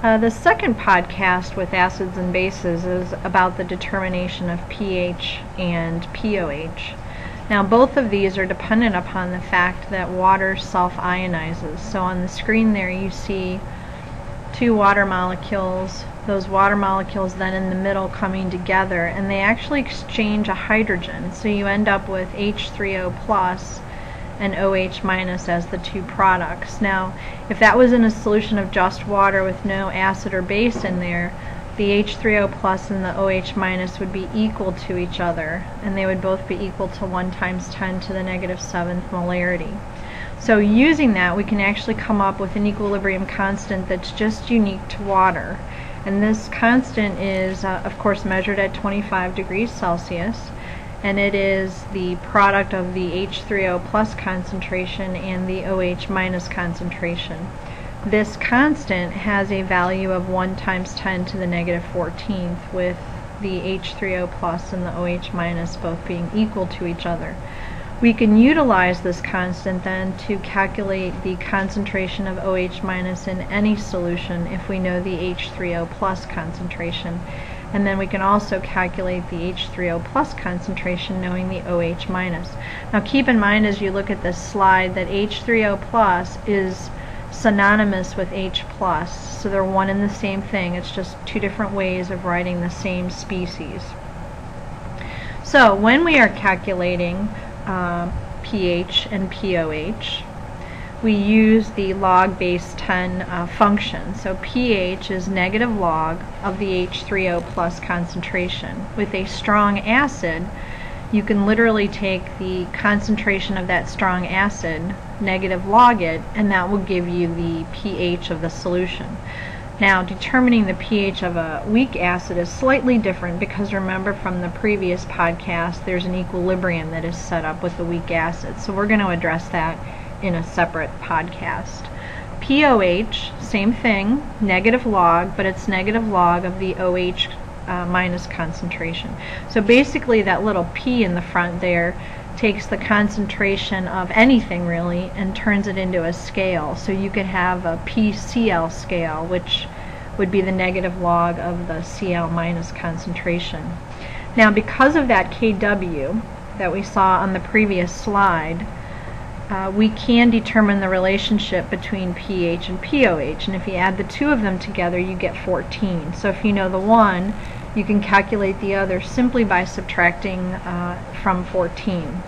The second podcast with acids and bases is about the determination of pH and pOH. Now both of these are dependent upon the fact that water self-ionizes. So on the screen there you see two water molecules, those water molecules then in the middle coming together, and they actually exchange a hydrogen. So you end up with H3O plus and OH minus as the two products. Now if that was in a solution of just water with no acid or base in there, the H3O plus and the OH minus would be equal to each other, and they would both be equal to 1 times 10 to the negative 7th molarity. So using that, we can actually come up with an equilibrium constant that's just unique to water. And this constant is, of course, measured at 25 degrees Celsius, and it is the product of the H3O plus concentration and the OH minus concentration. This constant has a value of 1 times 10 to the negative 14th, with the H3O plus and the OH minus both being equal to each other. We can utilize this constant then to calculate the concentration of OH minus in any solution if we know the H3O plus concentration. And then we can also calculate the H3O plus concentration knowing the OH minus. Now keep in mind as you look at this slide that H3O plus is synonymous with H plus, so they're one and the same thing. It's just two different ways of writing the same species. So when we are calculating pH and pOH, we use the log base 10 function. So pH is negative log of the H3O plus concentration. With a strong acid, you can literally take the concentration of that strong acid, negative log it, and that will give you the pH of the solution. Now determining the pH of a weak acid is slightly different because remember from the previous podcast there's an equilibrium that is set up with the weak acid. So we're going to address that in a separate podcast. pOH, same thing, negative log, but it's negative log of the OH minus concentration. So basically that little P in the front there takes the concentration of anything really and turns it into a scale. So you could have a PCl scale, which would be the negative log of the Cl minus concentration. Now because of that Kw that we saw on the previous slide, we can determine the relationship between pH and pOH, and if you add the two of them together you get 14. So if you know the one, you can calculate the other simply by subtracting from 14.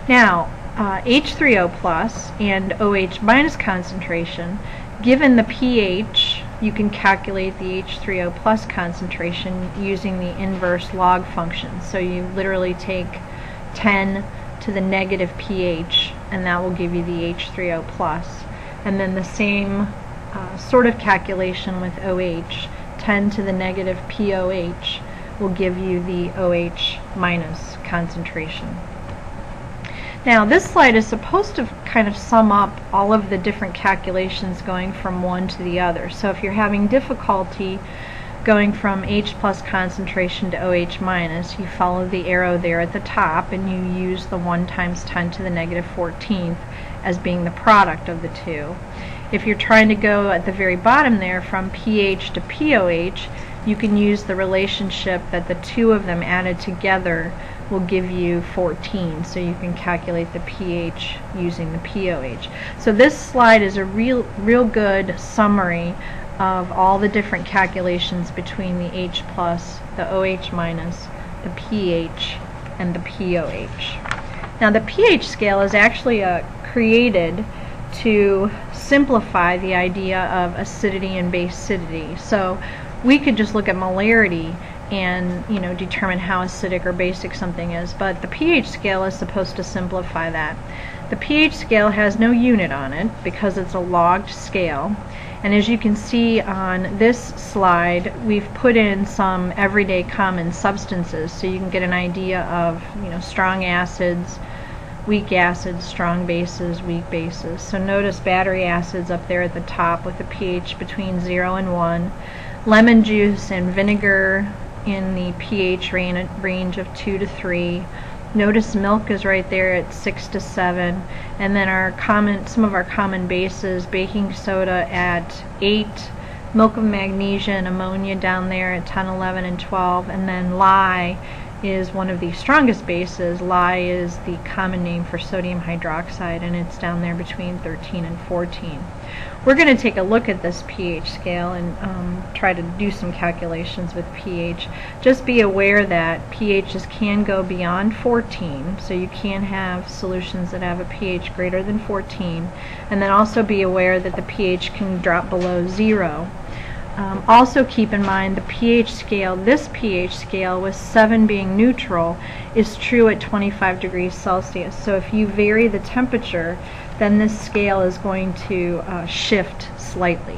Now H3O plus and OH minus concentration, given the pH, you can calculate the H3O plus concentration using the inverse log function. So you literally take 10 to the negative pH, and that will give you the H3O plus. And then the same sort of calculation with OH, 10 to the negative pOH will give you the OH minus concentration. Now this slide is supposed to kind of sum up all of the different calculations going from one to the other. So if you're having difficulty going from H plus concentration to OH minus, you follow the arrow there at the top and you use the 1 times 10 to the negative 14th as being the product of the two. If you're trying to go at the very bottom there from pH to pOH, you can use the relationship that the two of them added together will give you 14, so you can calculate the pH using the pOH. So this slide is a real good summary of all the different calculations between the H plus, the OH minus, the pH, and the pOH. Now the pH scale is actually created to simplify the idea of acidity and basicity. So we could just look at molarity and determine how acidic or basic something is, but the pH scale is supposed to simplify that. The pH scale has no unit on it because it's a logged scale, and as you can see on this slide we've put in some everyday common substances so you can get an idea of strong acids, weak acids, strong bases, weak bases. So notice battery acids up there at the top with a pH between 0 and 1, lemon juice and vinegar in the pH range of 2 to 3. Notice milk is right there at 6 to 7, and then some of our common bases, baking soda at 8, milk of magnesia and ammonia down there at 10, 11, and 12, and then Li is one of the strongest bases. Li is the common name for sodium hydroxide, and it's down there between 13 and 14. We're going to take a look at this pH scale and try to do some calculations with pH. Just be aware that pHs can go beyond 14, so you can have solutions that have a pH greater than 14, and then also be aware that the pH can drop below 0. Also keep in mind the pH scale, this pH scale with 7 being neutral, is true at 25 degrees Celsius. So if you vary the temperature, then this scale is going to shift slightly.